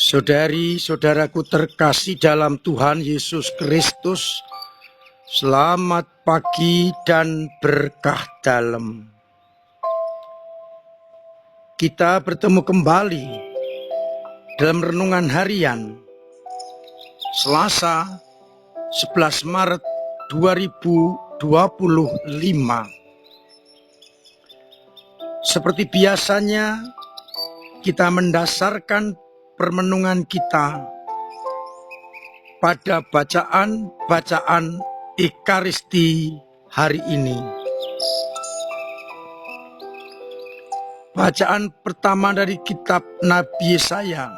Saudari-saudaraku terkasih dalam Tuhan Yesus Kristus, selamat pagi dan berkah dalam. Kita bertemu kembali dalam renungan harian Selasa 11 Maret 2025. Seperti biasanya, kita mendasarkan permenungan kita pada bacaan Ekaristi hari ini. Bacaan pertama dari kitab Nabi Yesaya,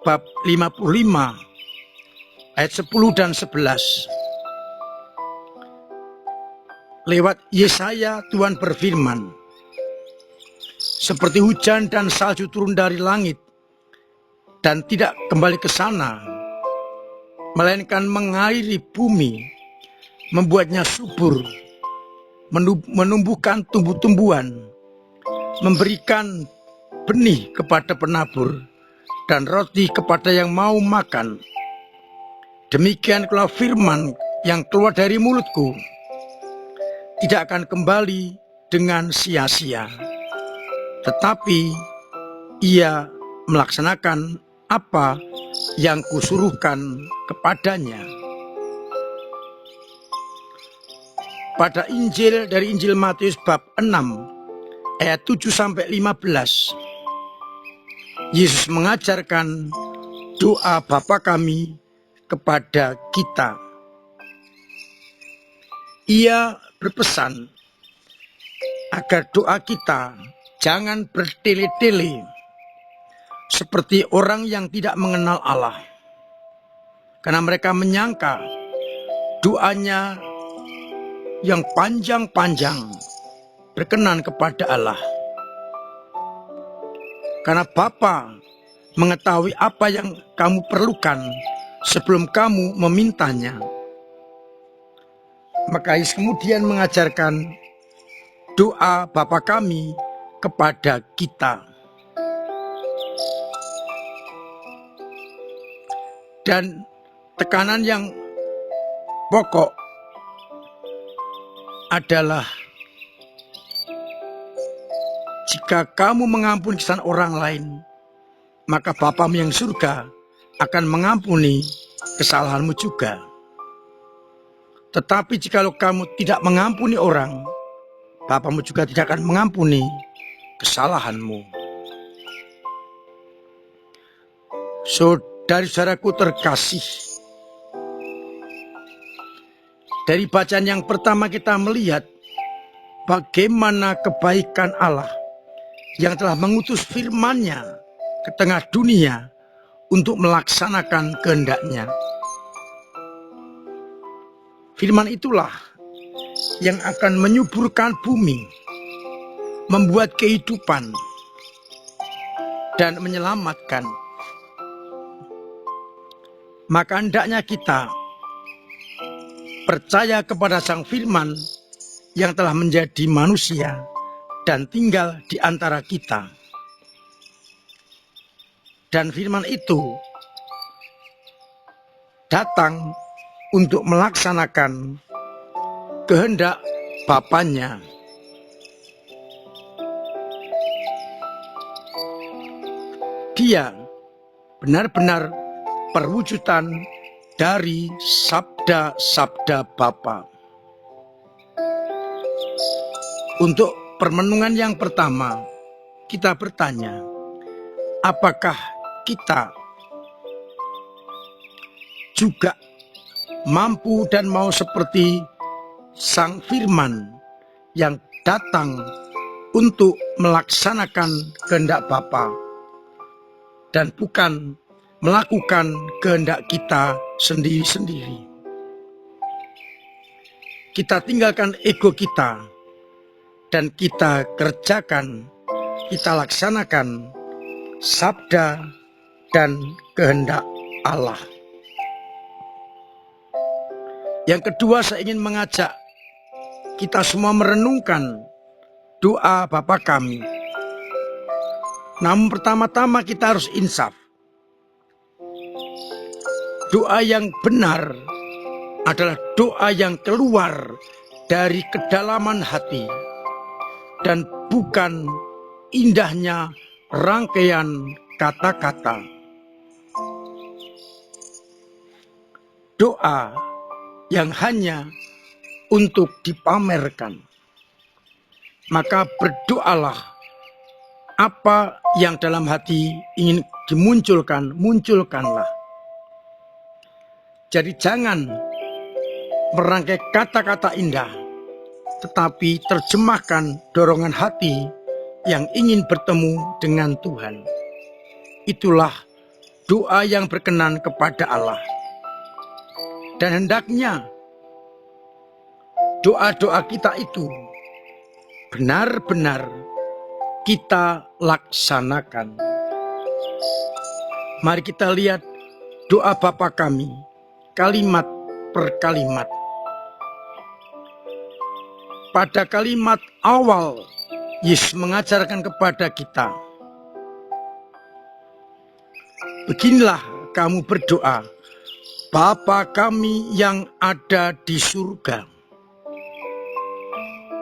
bab 55, ayat 10 dan 11. Lewat Yesaya Tuhan berfirman, seperti hujan dan salju turun dari langit, dan tidak kembali ke sana, melainkan mengairi bumi, membuatnya subur, menumbuhkan tumbuh-tumbuhan, memberikan benih kepada penabur, dan roti kepada yang mau makan. Demikian pula firman yang keluar dari mulutku, tidak akan kembali dengan sia-sia, tetapi ia melaksanakan apa yang kusuruhkan kepadanya. Pada Injil dari Injil Matius bab 6 ayat 7-15, Yesus mengajarkan doa Bapa kami kepada kita. Ia berpesan agar doa kita jangan bertele-tele seperti orang yang tidak mengenal Allah, karena mereka menyangka doanya yang panjang-panjang berkenan kepada Allah. Karena Bapa mengetahui apa yang kamu perlukan sebelum kamu memintanya. Maka Yesus kemudian mengajarkan doa Bapa kami kepada kita. Dan tekanan yang pokok adalah jika kamu mengampuni kesalahan orang lain, maka Bapamu yang surga akan mengampuni kesalahanmu juga. Tetapi jikalau kamu tidak mengampuni orang, Bapamu juga tidak akan mengampuni kesalahanmu. Saudara-saudaraku terkasih, dari bacaan yang pertama kita melihat bagaimana kebaikan Allah yang telah mengutus firman-Nya ke tengah dunia untuk melaksanakan kehendak-Nya. Firman itulah yang akan menyuburkan bumi, membuat kehidupan, dan menyelamatkan. Maka hendaknya kita percaya kepada Sang Firman yang telah menjadi manusia dan tinggal di antara kita. Dan firman itu datang untuk melaksanakan kehendak Bapanya. Dia benar-benar perwujudan dari sabda-sabda Bapa. Untuk permenungan yang pertama, kita bertanya, apakah kita juga mampu dan mau seperti Sang Firman yang datang untuk melaksanakan kehendak Bapa dan bukan melakukan kehendak kita sendiri-sendiri. Kita tinggalkan ego kita dan kita kerjakan, kita laksanakan sabda dan kehendak Allah. Yang kedua, saya ingin mengajak kita semua merenungkan doa Bapa kami. Namun pertama-tama kita harus insaf. doa yang benar adalah doa yang keluar dari kedalaman hati dan bukan indahnya rangkaian kata-kata. Doa yang hanya untuk dipamerkan. Maka berdoalah, apa yang dalam hati ingin dimunculkan, munculkanlah. Jadi jangan merangkai kata-kata indah, tetapi terjemahkan dorongan hati yang ingin bertemu dengan Tuhan. Itulah doa yang berkenan kepada Allah. Dan hendaknya doa-doa kita itu benar-benar kita laksanakan. Mari kita lihat doa Bapa kami, kalimat per kalimat. Pada kalimat awal, Yesus mengajarkan kepada kita, beginilah kamu berdoa, Bapa kami yang ada di surga.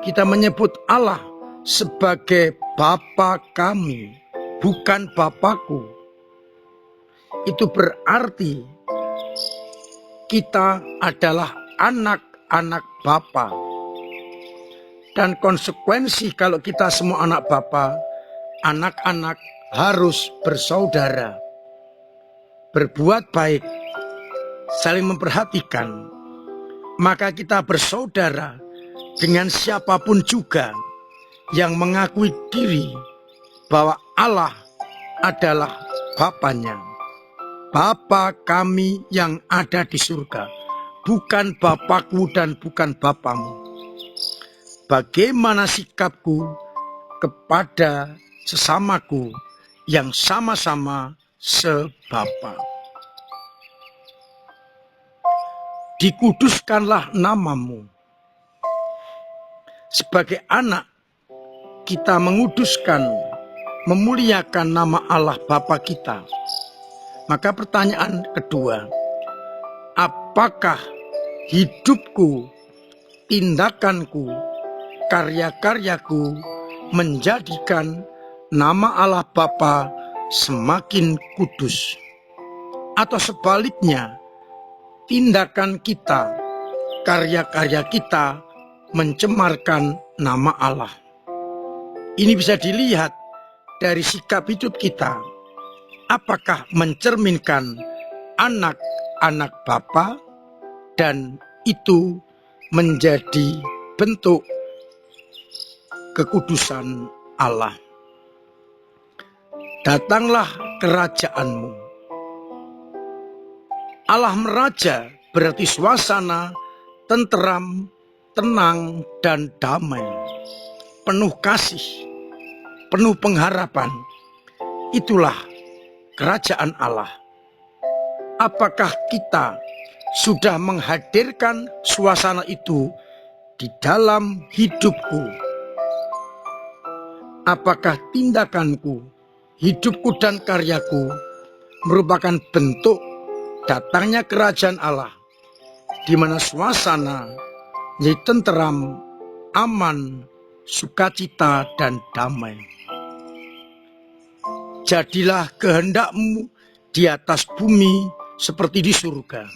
Kita menyebut Allah sebagai Bapa kami, bukan Bapakku. Itu berarti kita adalah anak-anak Bapa. Dan konsekuensi kalau kita semua anak Bapa, anak-anak harus bersaudara, berbuat baik, saling memperhatikan. Maka kita bersaudara dengan siapapun juga yang mengakui diri bahwa Allah adalah Bapanya. Bapa kami yang ada di surga, bukan Bapakku dan bukan Bapamu. Bagaimana sikapku kepada sesamaku yang sama-sama sebapa. Dikuduskanlah namamu. Sebagai anak, kita menguduskan, memuliakan nama Allah Bapa kita. Maka pertanyaan kedua, apakah hidupku, tindakanku, karya-karyaku menjadikan nama Allah Bapa semakin kudus? Atau sebaliknya, tindakan kita, karya-karya kita mencemarkan nama Allah? Ini bisa dilihat dari sikap hidup kita. Apakah mencerminkan anak-anak Bapa dan itu menjadi bentuk kekudusan Allah. Datanglah kerajaanmu. Allah meraja berarti suasana tenteram, tenang, dan damai. Penuh kasih, penuh pengharapan. Itulah kerajaan Allah. Apakah kita sudah menghadirkan suasana itu di dalam hidupku? Apakah tindakanku, hidupku dan karyaku merupakan bentuk datangnya kerajaan Allah, di mana suasana menjadi tenteram, aman, sukacita, dan damai? Jadilah kehendakmu di atas bumi seperti di surga.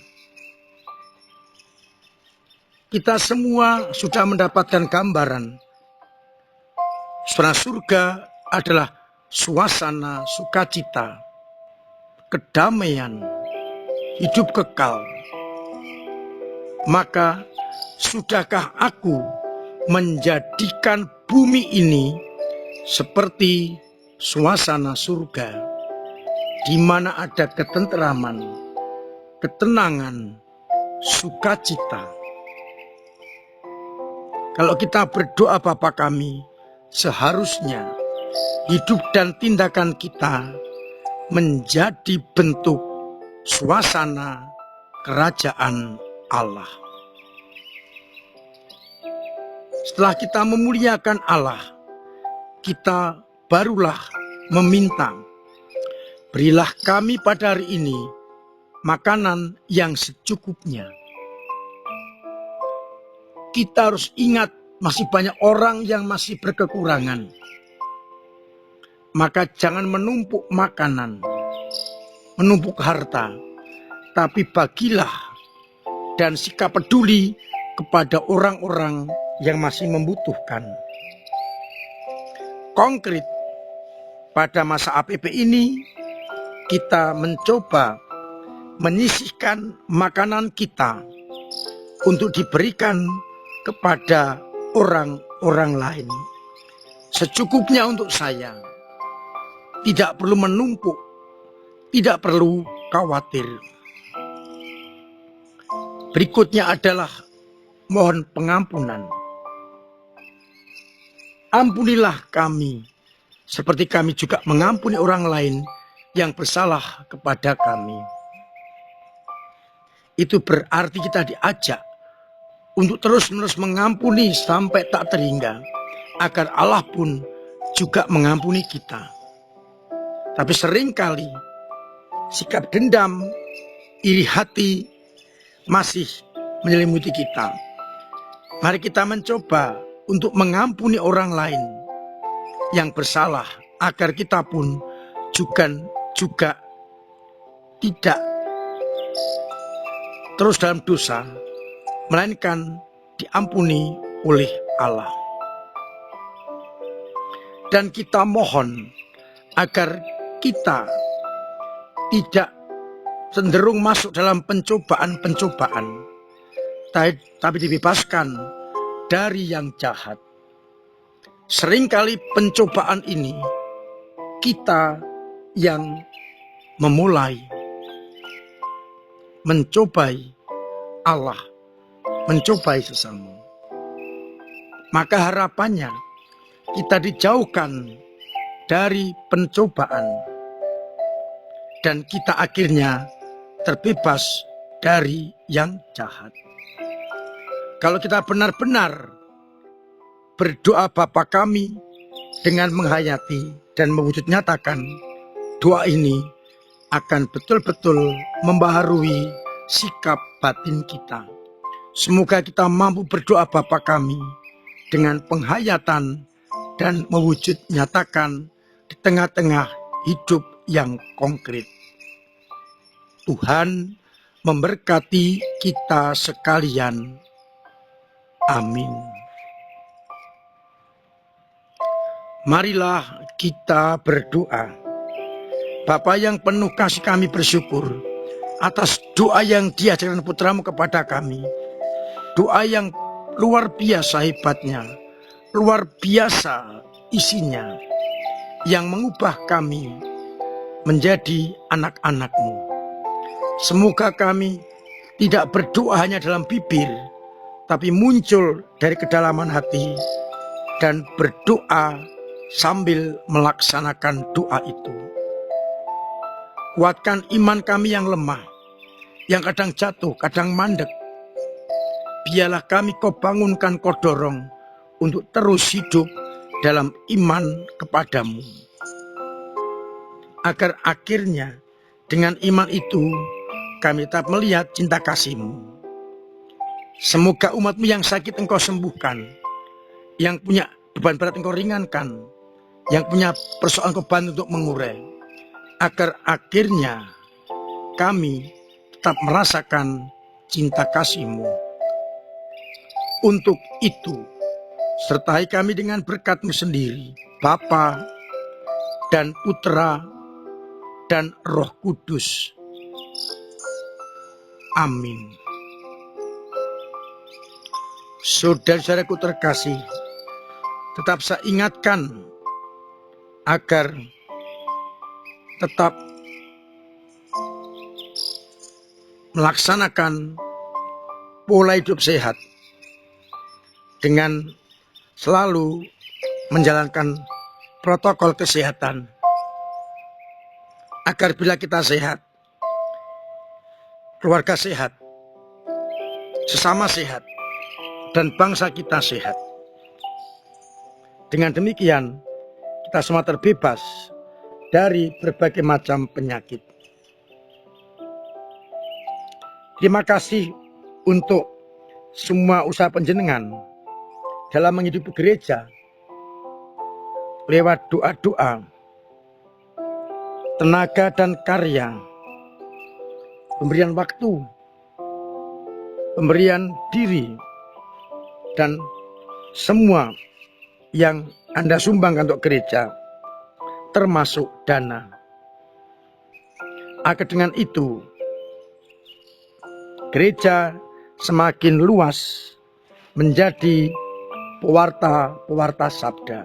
Kita semua sudah mendapatkan gambaran. Suasana surga adalah suasana sukacita, kedamaian, hidup kekal. Maka sudahkah aku menjadikan bumi ini seperti suasana surga, di mana ada ketenteraman, ketenangan, sukacita? Kalau kita berdoa Bapa kami, seharusnya hidup dan tindakan kita menjadi bentuk suasana kerajaan Allah. Setelah kita memuliakan Allah, kita barulah meminta, berilah kami pada hari ini makanan yang secukupnya. Kita harus ingat masih banyak orang yang masih berkekurangan. Maka jangan menumpuk makanan, menumpuk harta, tapi bagilah dan sikap peduli kepada orang-orang yang masih membutuhkan. Konkret, pada masa APP ini kita mencoba menyisihkan makanan kita untuk diberikan kepada orang-orang lain. Secukupnya untuk saya. Tidak perlu menumpuk, tidak perlu khawatir. Berikutnya adalah mohon pengampunan. Ampunilah kami, seperti kami juga mengampuni orang lain yang bersalah kepada kami. Itu berarti kita diajak untuk terus-menerus mengampuni sampai tak terhingga, agar Allah pun juga mengampuni kita. Tapi seringkali sikap dendam, iri hati masih menyelimuti kita. Mari kita mencoba untuk mengampuni orang lain yang bersalah, agar kita pun juga tidak terus dalam dosa, melainkan diampuni oleh Allah. Dan kita mohon agar kita tidak cenderung masuk dalam pencobaan-pencobaan, tapi dibebaskan dari yang jahat. Seringkali pencobaan ini kita yang memulai, mencobai Allah, mencobai sesama. Maka harapannya kita dijauhkan dari pencobaan dan kita akhirnya terbebas dari yang jahat. Kalau kita benar-benar berdoa Bapa kami dengan menghayati dan mewujud nyatakan, doa ini akan betul-betul membaharui sikap batin kita. Semoga kita mampu berdoa Bapa kami dengan penghayatan dan mewujud nyatakan di tengah-tengah hidup yang konkret. Tuhan memberkati kita sekalian. Amin. Marilah kita berdoa. Bapa yang penuh kasih, kami bersyukur atas doa yang diajarkan putramu kepada kami. Doa yang luar biasa hebatnya, luar biasa isinya, yang mengubah kami menjadi anak-anak-Mu. Semoga kami tidak berdoa hanya dalam bibir, tapi muncul dari kedalaman hati dan berdoa sambil melaksanakan doa itu. Kuatkan iman kami yang lemah, yang kadang jatuh, kadang mandek. Biarlah kami Kau bangunkan, Kau dorong untuk terus hidup dalam iman kepadamu. Agar akhirnya dengan iman itu kami tetap melihat cinta kasih-Mu. Semoga umat-Mu yang sakit Engkau sembuhkan, yang punya beban berat Engkau ringankan, yang punya persoalan Engkau bantu untuk mengurai, agar akhirnya kami tetap merasakan cinta kasih-Mu. Untuk itu, sertai kami dengan berkat-Mu sendiri, Bapa dan Putra dan Roh Kudus. Amin. Saudara-saudaraku terkasih, tetap saya ingatkan agar tetap melaksanakan pola hidup sehat dengan selalu menjalankan protokol kesehatan, agar bila kita sehat, keluarga sehat, sesama sehat, dan bangsa kita sehat. Dengan demikian, kita semua terbebas dari berbagai macam penyakit. Terima kasih untuk semua usaha panjenengan dalam menghidupi gereja lewat doa-doa, tenaga dan karya, pemberian waktu, pemberian diri, dan semua yang Anda sumbangkan untuk gereja, termasuk dana. Agar dengan itu, gereja semakin luas menjadi pewarta-pewarta sabda.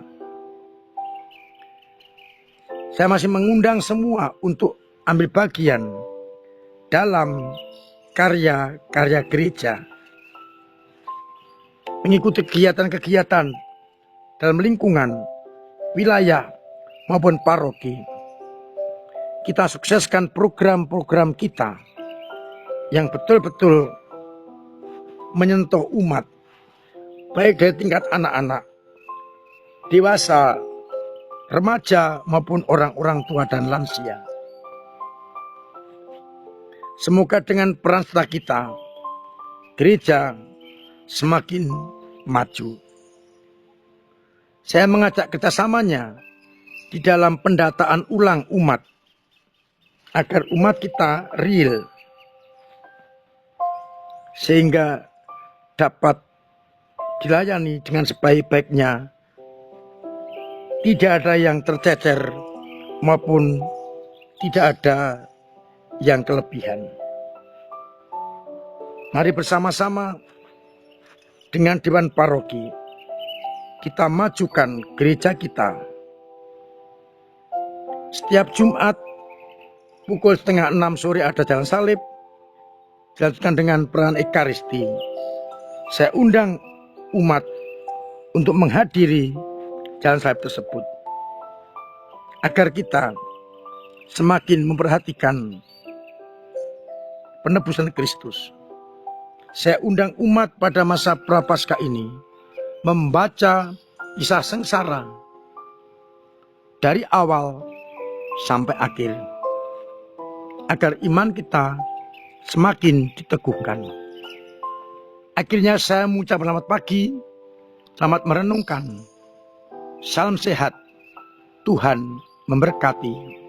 Saya masih mengundang semua untuk ambil bagian dalam karya-karya gereja, mengikuti kegiatan-kegiatan dalam lingkungan, wilayah, maupun paroki. Kita sukseskan program-program kita yang betul-betul menyentuh umat, baik dari tingkat anak-anak, dewasa, remaja, maupun orang-orang tua dan lansia. Semoga dengan peran serta kita, gereja semakin maju. Saya mengajak kerjasamanya di dalam pendataan ulang umat, agar umat kita real, sehingga dapat dilayani dengan sebaik-baiknya. Tidak ada yang tercecer maupun tidak ada yang kelebihan. Mari bersama-sama dengan Dewan Paroki kita majukan gereja kita. Setiap Jumat pukul 5:30 sore ada jalan salib, dilanjutkan dengan peran Ekaristi. Saya undang umat untuk menghadiri jalan salib tersebut, agar kita semakin memperhatikan penebusan Kristus. Saya undang umat pada masa Prapaskah ini membaca kisah sengsara dari awal sampai akhir, agar iman kita semakin diteguhkan. Akhirnya saya mengucapkan selamat pagi, selamat merenungkan. Salam sehat, Tuhan memberkati.